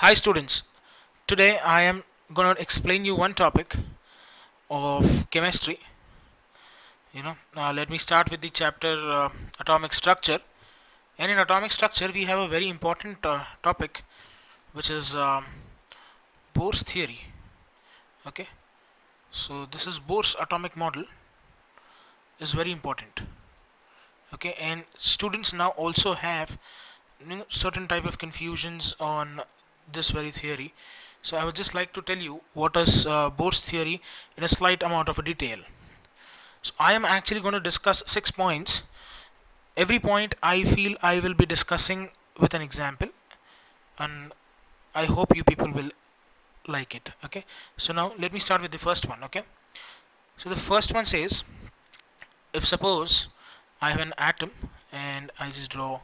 Hi students, today I am going to explain you one topic of chemistry. Let me start with the chapter atomic structure. And in atomic structure we have a very important topic, which is Bohr's theory. Okay, so this is Bohr's atomic model is very important. Okay, and students now also have certain type of confusions on this very theory. So I would just like to tell you what is Bohr's theory in a slight amount of a detail. So I am actually going to discuss 6 points. Every point I feel I will be discussing with an example, and I hope you people will like it. Okay, so now let me start with the first one. Okay, so the first one says, if suppose I have an atom and I just draw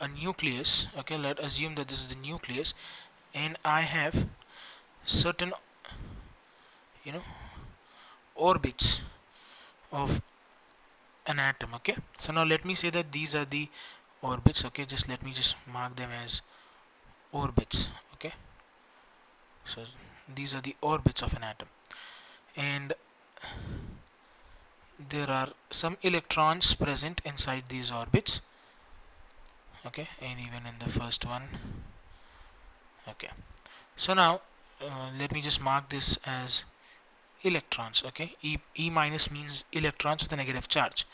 a nucleus. Okay, let's assume that this is the nucleus, and I have certain orbits of an atom. Okay, so now let me say that these are the orbits. Okay, just let me just mark them as orbits. Okay, so these are the orbits of an atom, and there are some electrons present inside these orbits. Okay, and even in the first one. Okay, so now let me just mark this as electrons. Okay, e minus means electrons with a negative charge.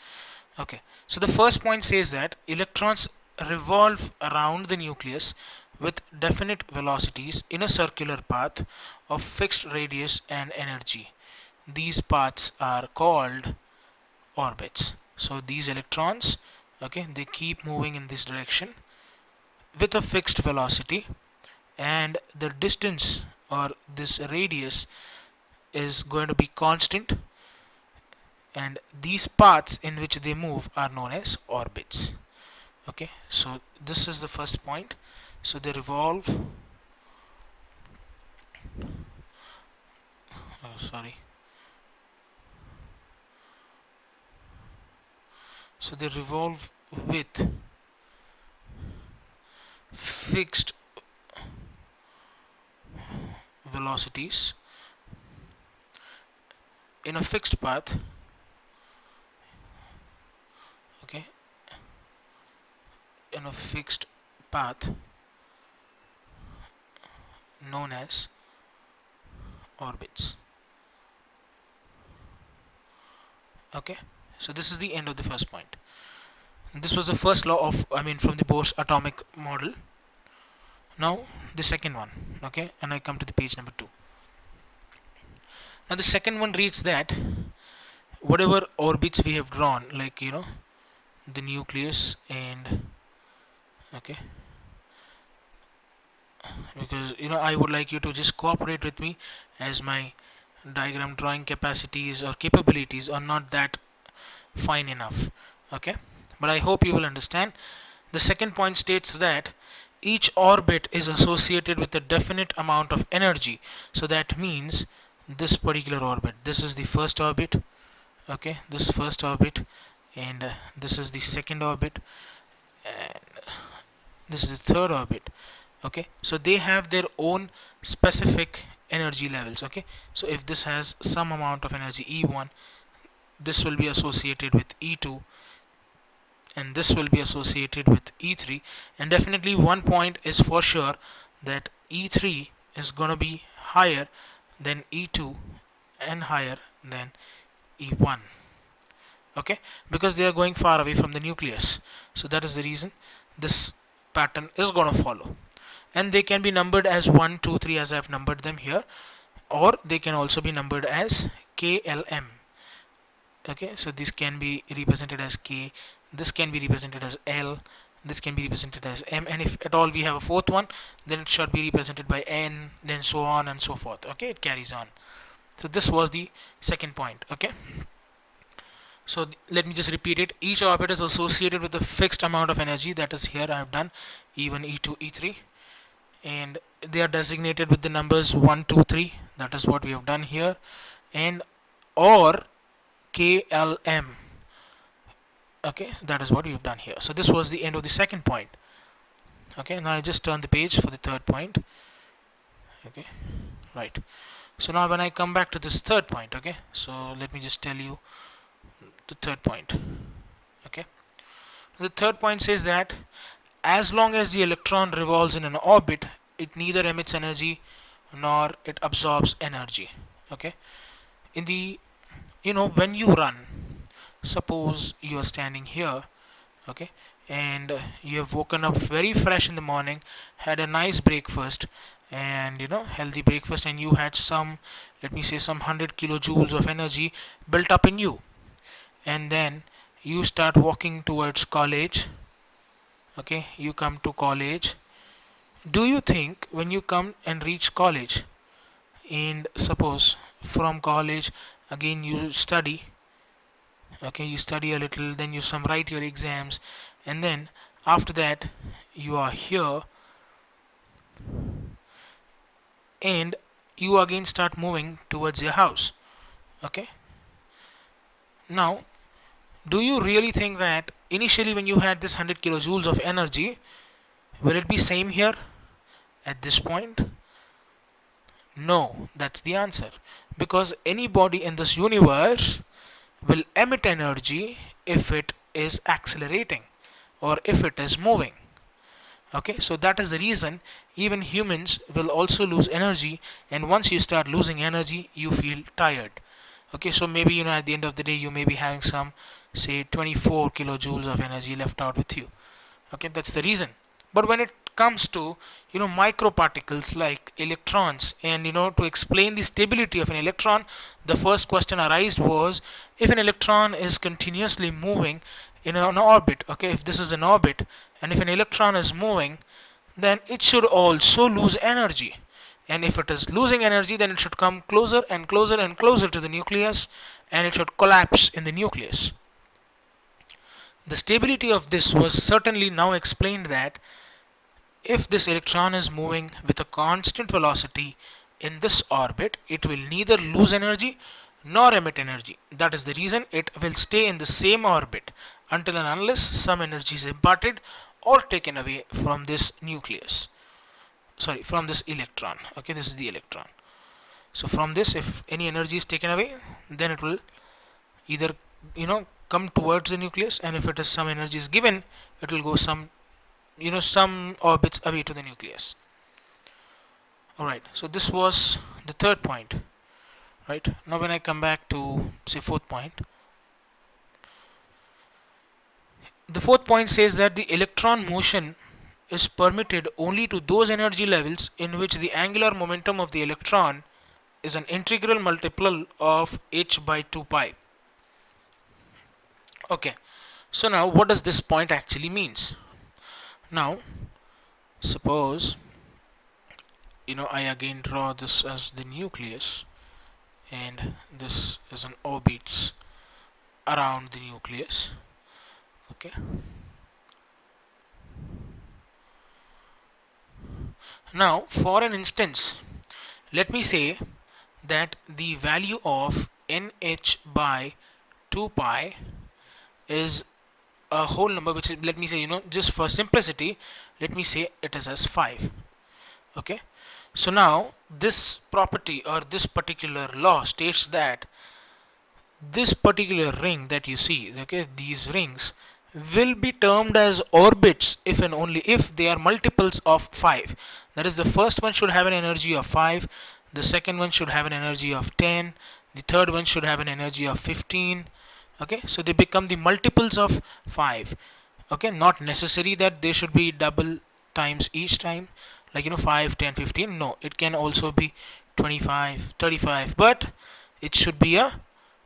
Okay, so the first point says that electrons revolve around the nucleus with definite velocities in a circular path of fixed radius and energy. These paths are called orbits. So these electrons, okay, they keep moving in this direction with a fixed velocity, and the distance or this radius is going to be constant, and these paths in which they move are known as orbits. Okay, so this is the first point. So they revolve sorry so they revolve with fixed velocities in a fixed path. Okay, in a fixed path known as orbits. Okay, so this is the end of the first point. This was the first law of, from the Bohr's atomic model. Now the second one. Okay, and I come to the page number 2. Now the second one reads that whatever orbits we have drawn, like the nucleus, and okay, because I would like you to just cooperate with me, as my diagram drawing capacities or capabilities are not that fine enough. Okay, but I hope you will understand. The second point states that each orbit is associated with a definite amount of energy. So that means this particular orbit, this is the first orbit. Okay, this first orbit, and this is the second orbit, and this is the third orbit. Okay, so they have their own specific energy levels. Okay, so if this has some amount of energy E1, this will be associated with E2, and this will be associated with E3, and definitely one point is for sure, that E3 is going to be higher than E2 and higher than E1. Okay, because they are going far away from the nucleus. So that is the reason this pattern is going to follow, and they can be numbered as 1, 2, 3 as I have numbered them here, or they can also be numbered as KLM. Okay, so this can be represented as K, this can be represented as L, this can be represented as M, and if at all we have a fourth one, then it should be represented by N, then so on and so forth. Okay, it carries on. So this was the second point. Okay, so let me just repeat it. Each orbit is associated with a fixed amount of energy, that is here I have done E1, E2, E3, and they are designated with the numbers 1, 2, 3. That is what we have done here, and or KLM. Okay, that is what we have done here. So this was the end of the second point. Okay, now I just turn the page for the third point. Okay, right. So now when I come back to this third point, okay, so let me just tell you the third point. Okay, the third point says that as long as the electron revolves in an orbit, it neither emits energy nor it absorbs energy. Okay, in the, when you run, suppose you are standing here, okay, and you have woken up very fresh in the morning, had a nice breakfast, and healthy breakfast, and you had some, let me say, some 100 kilojoules of energy built up in you, and then you start walking towards college. Okay, you come to college. Do you think when you come and reach college, and suppose from college again you study, okay, you study a little, then you some write your exams, and then after that you are here, and you again start moving towards your house. Okay, now do you really think that initially when you had this 100 kilojoules of energy, will it be same here at this point? No, that's the answer, because any body in this universe will emit energy if it is accelerating or if it is moving. Okay, so that is the reason even humans will also lose energy, and once you start losing energy you feel tired. Okay, so maybe at the end of the day you may be having some, say, 24 kilojoules of energy left out with you. Okay, that's the reason. But when it comes to microparticles like electrons, and to explain the stability of an electron, the first question arised was, if an electron is continuously moving in an orbit, okay, if this is an orbit, and if an electron is moving, then it should also lose energy, and if it is losing energy, then it should come closer and closer and closer to the nucleus, and it should collapse in the nucleus. The stability of this was certainly now explained, that if this electron is moving with a constant velocity in this orbit, it will neither lose energy nor emit energy. That is the reason it will stay in the same orbit until and unless some energy is imparted or taken away from this nucleus. Sorry, from this electron. Okay, this is the electron. So from this, if any energy is taken away, then it will either come towards the nucleus, and if it is some energy is given, it will go some some orbits away to the nucleus. Alright, so this was the third point. Right, now when I come back to, say, fourth point, the fourth point says that the electron motion is permitted only to those energy levels in which the angular momentum of the electron is an integral multiple of h by 2 pi. Okay, so now what does this point actually means? Now suppose I again draw this as the nucleus, and this is an orbits around the nucleus. Okay, now for an instance, let me say that the value of nh by 2 pi is a whole number, which is, let me say, just for simplicity, let me say it is as 5. Okay, so now this property or this particular law states that this particular ring that you see, okay, these rings will be termed as orbits if and only if they are multiples of 5. That is, the first one should have an energy of 5, the second one should have an energy of 10, the third one should have an energy of 15. Okay, so they become the multiples of 5. Okay, not necessary that they should be double times each time, like 5, 10, 15. No, it can also be 25, 35, but it should be a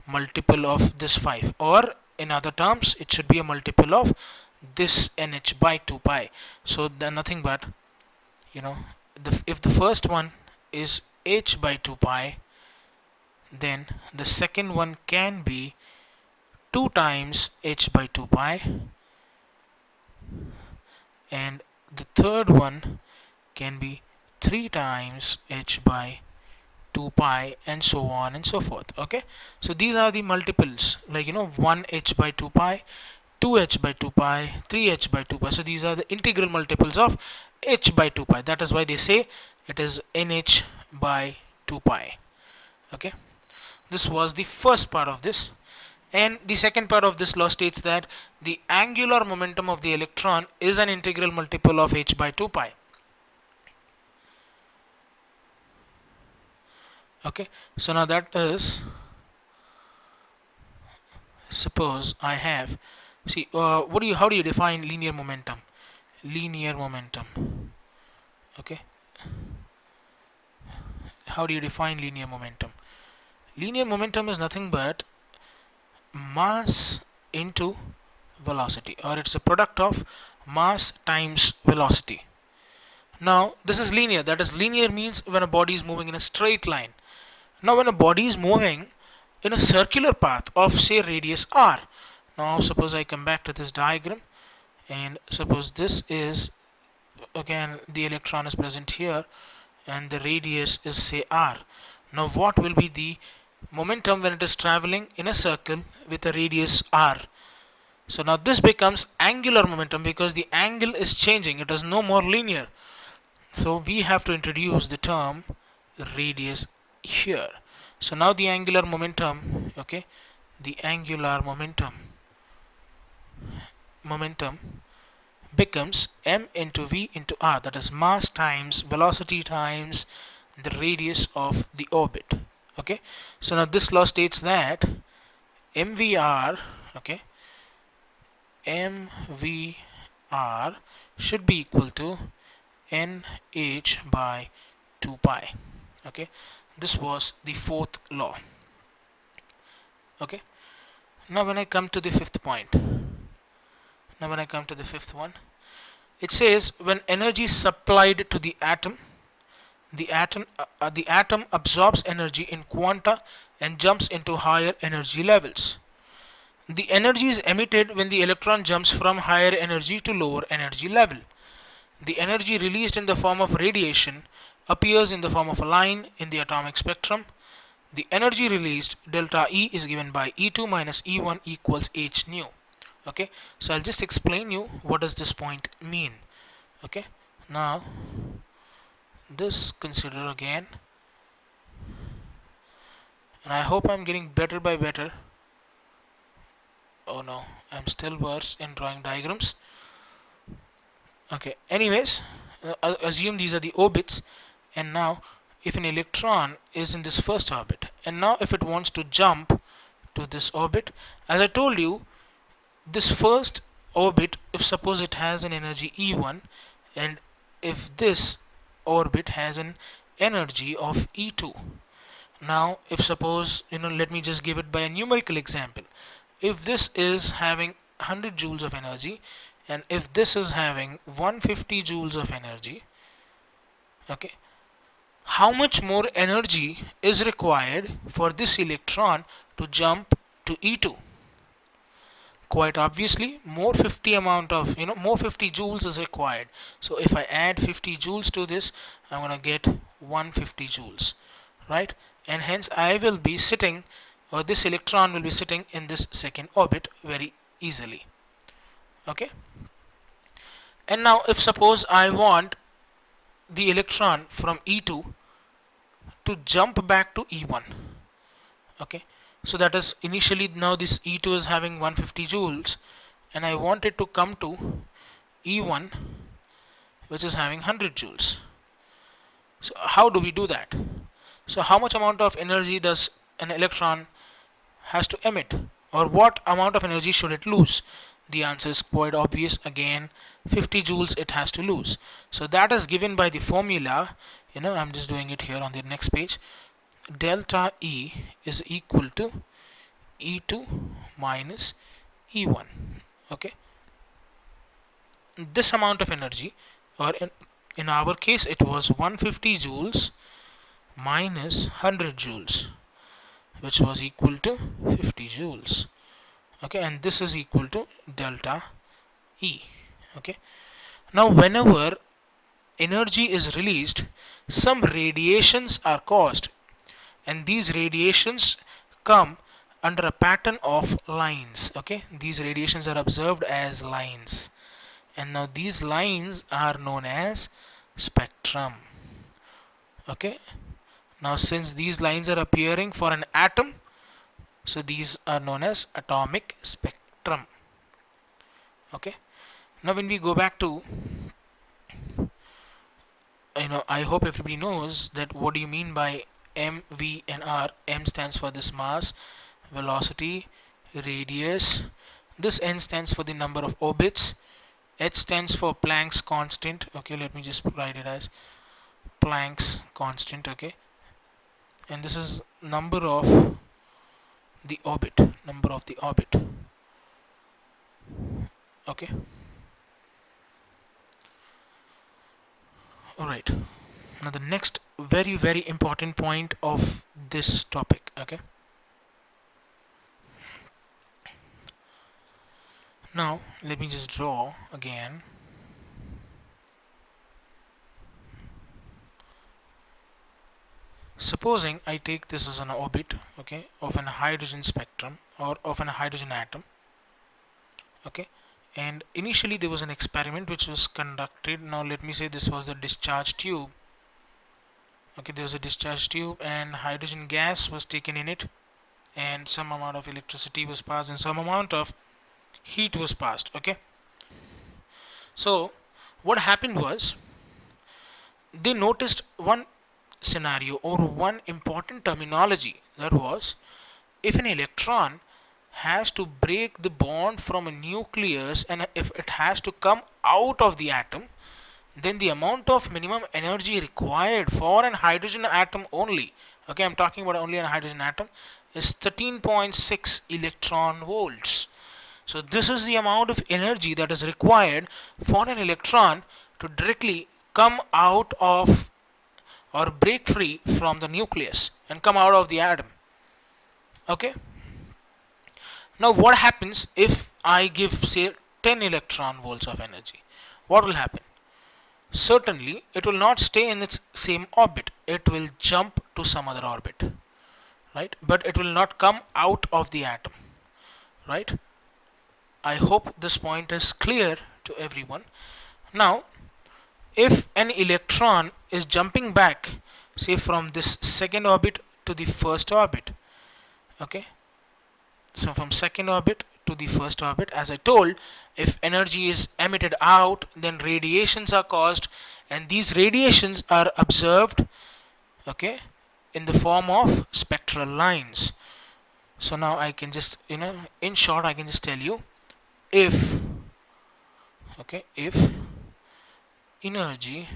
multiple of this 5, or in other terms it should be a multiple of this nh by 2 pi. So then nothing but if the first one is h by 2 pi, then the second one can be 2 times h by 2 pi, and the third one can be 3 times h by 2 pi, and so on and so forth. Okay, so these are the multiples, like 1h by 2 pi, 2h by 2 pi, 3h by 2 pi. So these are the integral multiples of h by 2 pi. That is why they say it is nh by 2 pi. Okay, this was the first part of this. And the second part of this law states that the angular momentum of the electron is an integral multiple of h by 2 pi. Okay, so now that is, suppose I have, see, how do you define linear momentum? Linear momentum. Okay, how do you define linear momentum? Linear momentum is nothing but mass into velocity, or it's a product of mass times velocity. Now this is linear, that is, linear means when a body is moving in a straight line. Now when a body is moving in a circular path of say radius r, now suppose I come back to this diagram, and suppose this is, again, the electron is present here and the radius is say r. Now what will be the momentum when it is traveling in a circle with a radius r? So now this becomes angular momentum because the angle is changing, it is no more linear. So we have to introduce the term radius here. So now the angular momentum, okay, the angular momentum becomes m into v into r, that is mass times velocity times the radius of the orbit. Okay, so now this law states that mvr, okay, mvr should be equal to nh by 2 pi. Okay, this was the fourth law. Okay, now when I come to the fifth point, one, it says when energy is supplied to the atom, the atom absorbs energy in quanta and jumps into higher energy levels. The energy is emitted when the electron jumps from higher energy to lower energy level. The energy released in the form of radiation appears in the form of a line in the atomic spectrum. The energy released, delta E, is given by E2 minus E1 equals h nu. Okay, so I'll just explain you what does this point mean. Okay, now this consider again, and I hope I'm getting better by better. Oh no, I'm still worse in drawing diagrams. Okay, anyways, assume these are the orbits, and now if an electron is in this first orbit, and now if it wants to jump to this orbit, as I told you, this first orbit, if suppose it has an energy E1, and if this orbit has an energy of E2. Now if suppose, let me just give it by a numerical example. If this is having 100 joules of energy, and if this is having 150 joules of energy, okay, how much more energy is required for this electron to jump to E2? Quite obviously, more 50 joules is required. So if I add 50 joules to this, I'm gonna get 150 joules, right? And hence I will be sitting, or this electron will be sitting in this second orbit very easily. Okay, and now if suppose I want the electron from E2 to jump back to E1, okay, so that is, initially now this E2 is having 150 joules, and I want it to come to E1, which is having 100 joules. So how do we do that? So how much amount of energy does an electron has to emit, or what amount of energy should it lose? The answer is quite obvious. Again, 50 joules it has to lose. So that is given by the formula. I'm just doing it here on the next page. Delta E is equal to E2 minus E1. Okay, this amount of energy, or in our case it was 150 joules minus 100 joules, which was equal to 50 joules. Okay, and this is equal to delta E. Okay, now whenever energy is released, some radiations are caused, and these radiations come under a pattern of lines. Okay, these radiations are observed as lines, and now these lines are known as spectrum. Okay, Now since these lines are appearing for an atom, so these are known as atomic spectrum. Okay. Now when we go back to, I hope everybody knows that what do you mean by m, v and r. M stands for this mass, velocity, radius. This n stands for the number of orbits. H stands for Planck's constant. Okay, let me just write it as Planck's constant. Okay, and this is number of the orbit. Number of the orbit. Okay. All right. Now the next very important point of this topic. Okay. Now let me just draw again. Supposing I take this as an orbit, okay, of an hydrogen spectrum or of an hydrogen atom, okay, and initially there was an experiment which was conducted. Now let me say this was the discharge tube. Okay, there was a discharge tube and hydrogen gas was taken in it, and some amount of electricity was passed and some amount of heat was passed. Okay, so what happened was they noticed one scenario or one important terminology, that was, if an electron has to break the bond from a nucleus and if it has to come out of the atom, then the amount of minimum energy required for an hydrogen atom only, okay, I'm talking about only a hydrogen atom, is 13.6 electron volts. So this is the amount of energy that is required for an electron to directly come out of or break free from the nucleus and come out of the atom. Okay. Now what happens if I give, say, 10 electron volts of energy? What will happen? Certainly it will not stay in its same orbit. It will jump to some other orbit, right? But it will not come out of the atom, right? I hope this point is clear to everyone. Now if an electron is jumping back, say, from this second orbit to the first orbit, okay, so from second orbit to the first orbit, as I told, if energy is emitted out, then radiations are caused, and these radiations are observed, okay, in the form of spectral lines. So now I can just, in short, I can just tell you, if energy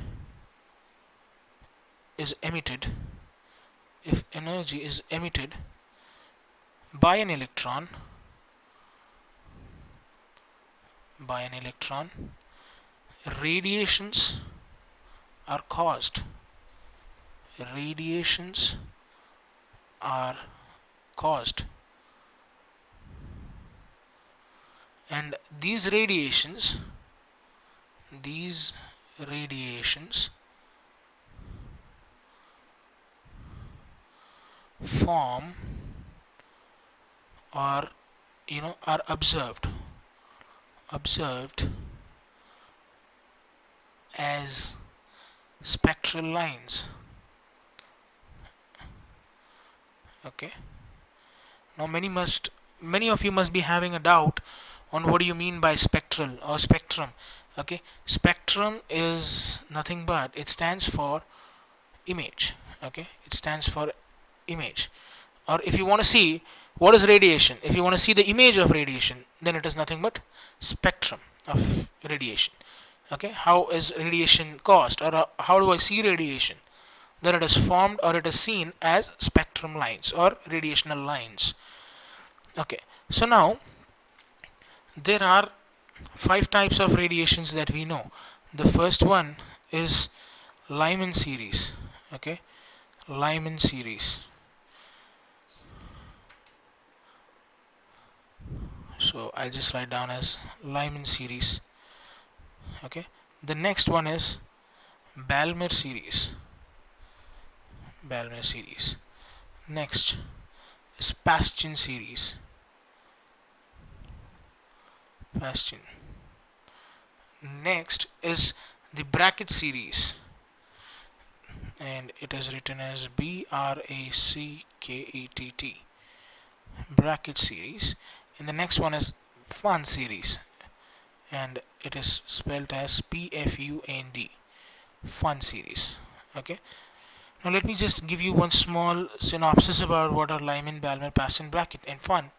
is emitted, if energy is emitted by an electron, radiations are caused. Radiations are caused. And these radiations form or are observed as spectral lines. Okay. Now many of you must be having a doubt on what do you mean by spectral or spectrum. Okay, spectrum is nothing but, it stands for image. Okay, it stands for image. Or if you want to see what is radiation, if you want to see the image of radiation, then it is nothing but spectrum of radiation. Okay, how is radiation caused, or how do I see radiation? Then it is formed or it is seen as spectrum lines or radiational lines. Okay, so now there are 5 types of radiations that we know. The first one is Lyman series. Okay, Lyman series. So I'll just write down as Lyman series. Okay, the next one is Balmer series. Next is Paschen series. Next is the bracket series. and it is written as BRACKETT, bracket series, and the next one is fun series, and it is spelled as PFUND, fun series. Okay, now let me just give you one small synopsis about what are Lyman, Balmer, Paschen, bracket, and fun.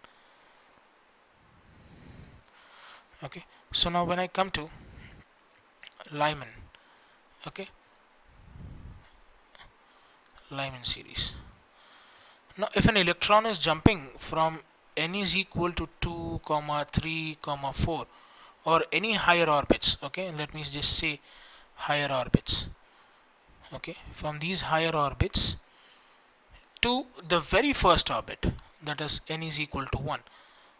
Okay, so now when I come to Lyman, okay, Lyman series. Now if an electron is jumping from n is equal to 2 comma 3 comma 4 or any higher orbits, okay, let me just say higher orbits, okay, from these higher orbits to the very first orbit, that is n is equal to 1.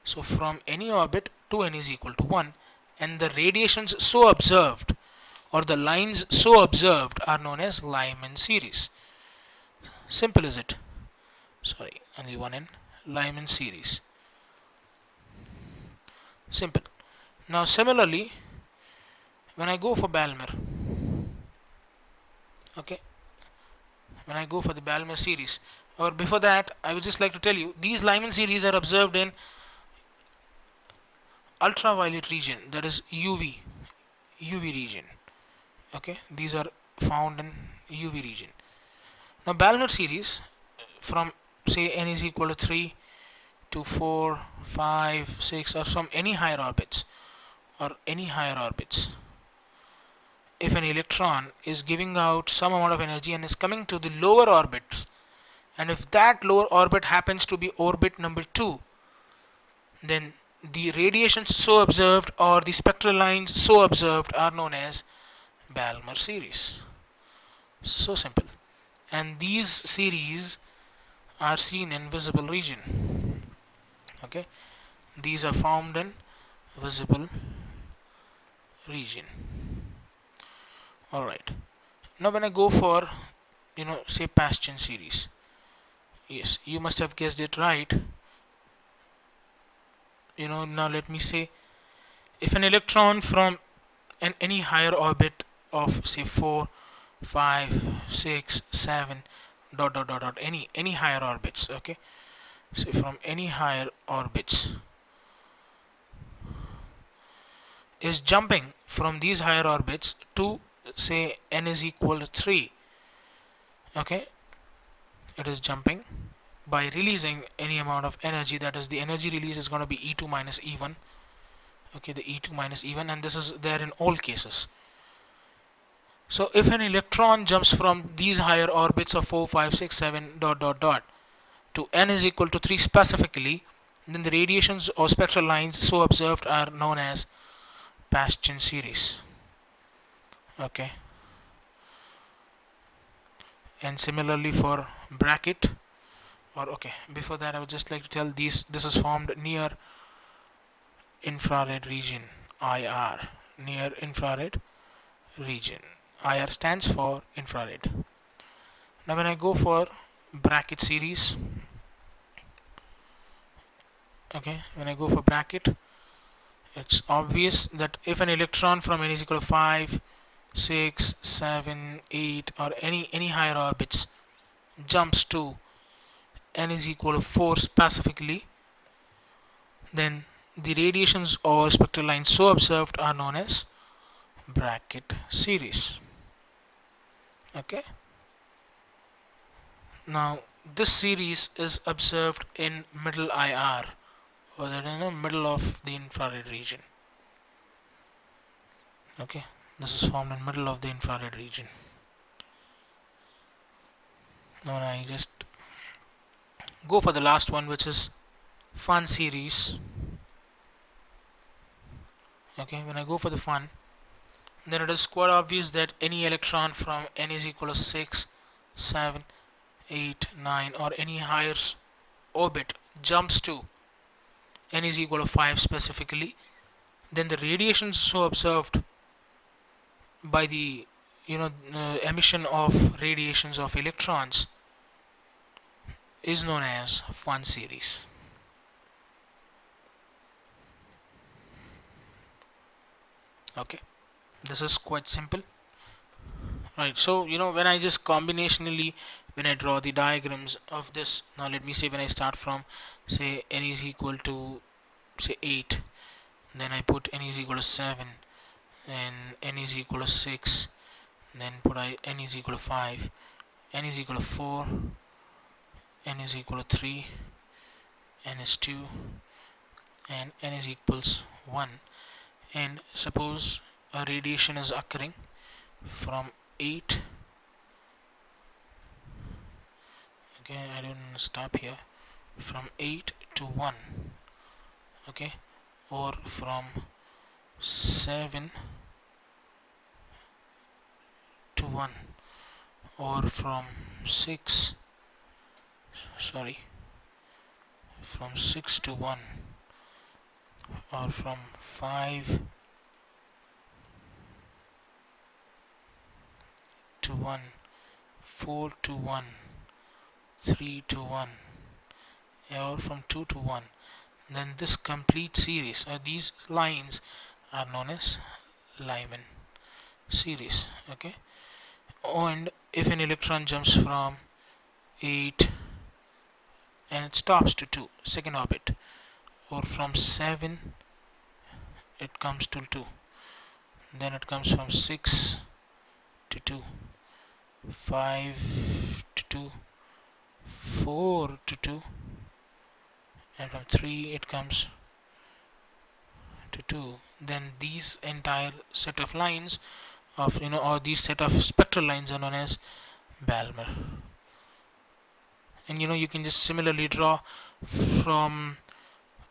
So from any orbit to n is equal to 1, and the radiations so observed or the lines so observed are known as Lyman series. Simple is it? Sorry, only one n. Lyman series. Simple. Now similarly, when I go for Balmer, okay, when I go for the Balmer series, or before that, I would just like to tell you these Lyman series are observed in ultraviolet region, that is UV region. Okay, these are found in UV region. Now Balmer series from say n is equal to 3 to 4, 5, 6, or from any higher orbits or any higher orbits. If an electron is giving out some amount of energy and is coming to the lower orbit, and if that lower orbit happens to be orbit number 2, then the radiations so observed or the spectral lines so observed are known as Balmer series. So simple. And these series are seen in visible region. Okay, these are found in visible region. Alright, now when I go for say Paschen series, yes, you must have guessed it right. Now let me say, if an electron from any higher orbit of say 4, 5, 6, 7, dot dot dot dot, any higher orbits, okay, so from any higher orbits is jumping from these higher orbits to say n is equal to 3, okay, it is jumping by releasing any amount of energy, that is the energy release is going to be E2 minus E1, okay, the E2 minus E1, and this is there in all cases. So if an electron jumps from these higher orbits of 4, 5, 6, 7, dot dot dot to n is equal to 3 specifically, then the radiations or spectral lines so observed are known as Paschen series. Okay, and similarly for bracket, or okay, before that I would just like to tell this is formed near infrared region, IR, near infrared region. IR stands for infrared. Now when I go for bracket series, okay, when I go for bracket, it's obvious that if an electron from n is equal to 5, 6, 7, 8, or any higher orbits jumps to n is equal to 4 specifically, then the radiations or spectral lines so observed are known as bracket series. Okay, now this series is observed in middle IR, or that in the middle of the infrared region. Okay, this is formed in middle of the infrared region. Now I just go for the last one, which is fun series. Okay, when I go for the fun, then it is quite obvious that any electron from n is equal to 6, 7, 8, 9, or any higher orbit jumps to n is equal to 5 specifically, then the radiations so observed by the emission of radiations of electrons is known as fun series. Okay, this is quite simple. Right, so when I just combinationally, when I draw the diagrams of this, now let me say when I start from, say, n is equal to, say, 8, then I put n is equal to 7, and n is equal to 6, then put n is equal to 5, n is equal to 4, n is equal to 3, n is 2, and n is equals 1. And suppose a radiation is occurring from 8, okay, I don't stop here, from 8 to 1, okay, or from 7 to 1, or from 6, sorry, from 6 to 1, or from 5 to 1, 4 to 1, 3 to 1, or from 2 to 1, then this complete series, or these lines, are known as Lyman series. Okay, and if an electron jumps from 8 and it stops to 2, second orbit, or from 7 it comes to 2, then it comes from 6 to 2, 5 to 2, 4 to 2, and from 3 it comes to 2, then these entire set of lines of, or these set of spectral lines are known as Balmer. And you can just similarly draw from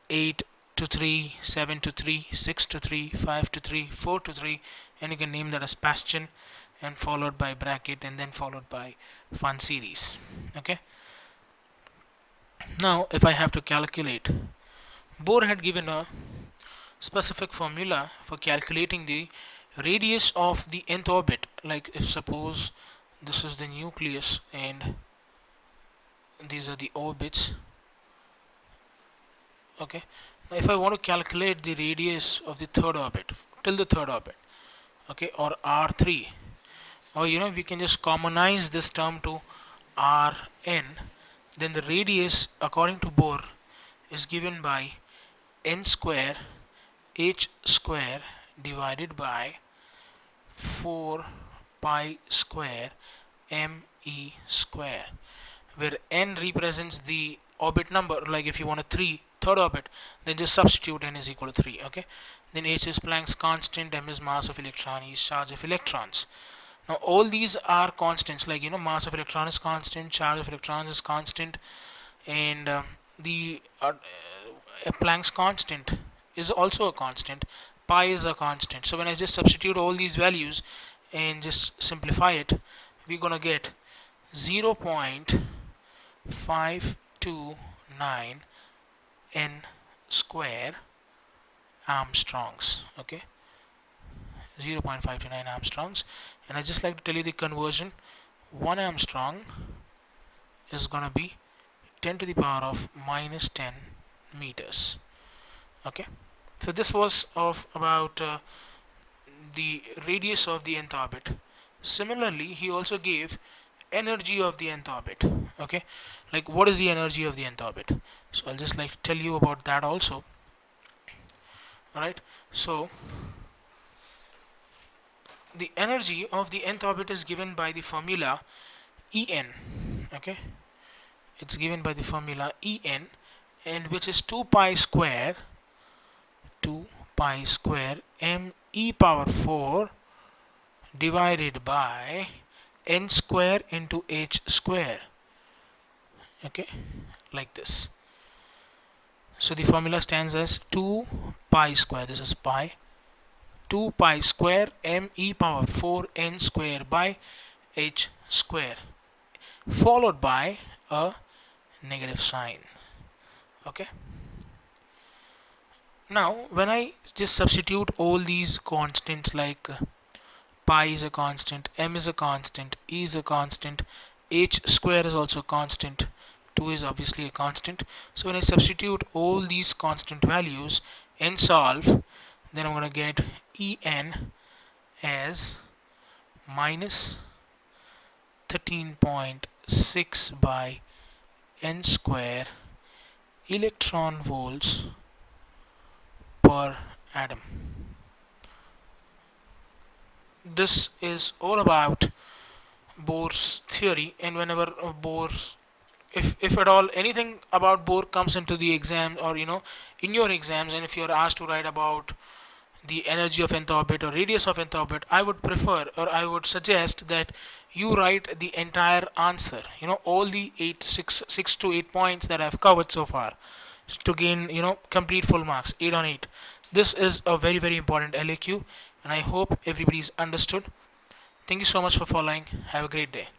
8 to 3, 7 to 3, 6 to 3, 5 to 3, 4 to 3, and you can name that as Bastian, and followed by bracket, and then followed by fun series. Okay, now if I have to calculate, Bohr had given a specific formula for calculating the radius of the nth orbit. Like if suppose this is the nucleus and these are the orbits. Okay, now if I want to calculate the radius of the third orbit till the third orbit, okay, or r3, or we can just commonize this term to rn, then the radius according to Bohr is given by n square h square divided by 4 pi square me square, where n represents the orbit number. Like if you want a third orbit, then just substitute n is equal to 3. Okay, then h is Planck's constant, m is mass of electron, e is charge of electrons. Now all these are constants, like mass of electron is constant, charge of electrons is constant, and the Planck's constant is also a constant, pi is a constant. So when I just substitute all these values and just simplify it, we're gonna get 0.529 n square Armstrongs. Okay, 0.529 Armstrongs. And I just like to tell you the conversion. 1 Armstrong is gonna be 10 to the power of minus 10 meters. Okay, so this was of about the radius of the nth orbit. Similarly, he also gave energy of the nth orbit. Okay, like what is the energy of the nth orbit? So I'll just like to tell you about that also. Alright, so the energy of the nth orbit is given by the formula En. Okay, it's given by the formula En, and which is 2 pi square m e power 4 divided by n square into h square. Okay, like this. So the formula stands as 2 pi square, this is pi, 2 pi square m e power 4 n square by h square, followed by a negative sign. Okay, now when I just substitute all these constants, like pi is a constant, m is a constant, e is a constant, h square is also a constant, 2 is obviously a constant. So when I substitute all these constant values and solve, then I'm going to get En as minus 13.6 by n square electron volts per atom. This is all about Bohr's theory, and whenever Bohr's, if at all anything about Bohr comes into the exam, or in your exams, and if you're asked to write about the energy of nth orbit or radius of nth orbit, I would prefer, or I would suggest that you write the entire answer, all the 6 to 8 points that I've covered so far, to gain complete full marks, 8 on 8. This is a very very important LAQ, and I hope everybody's understood. Thank you so much for following. Have a great day.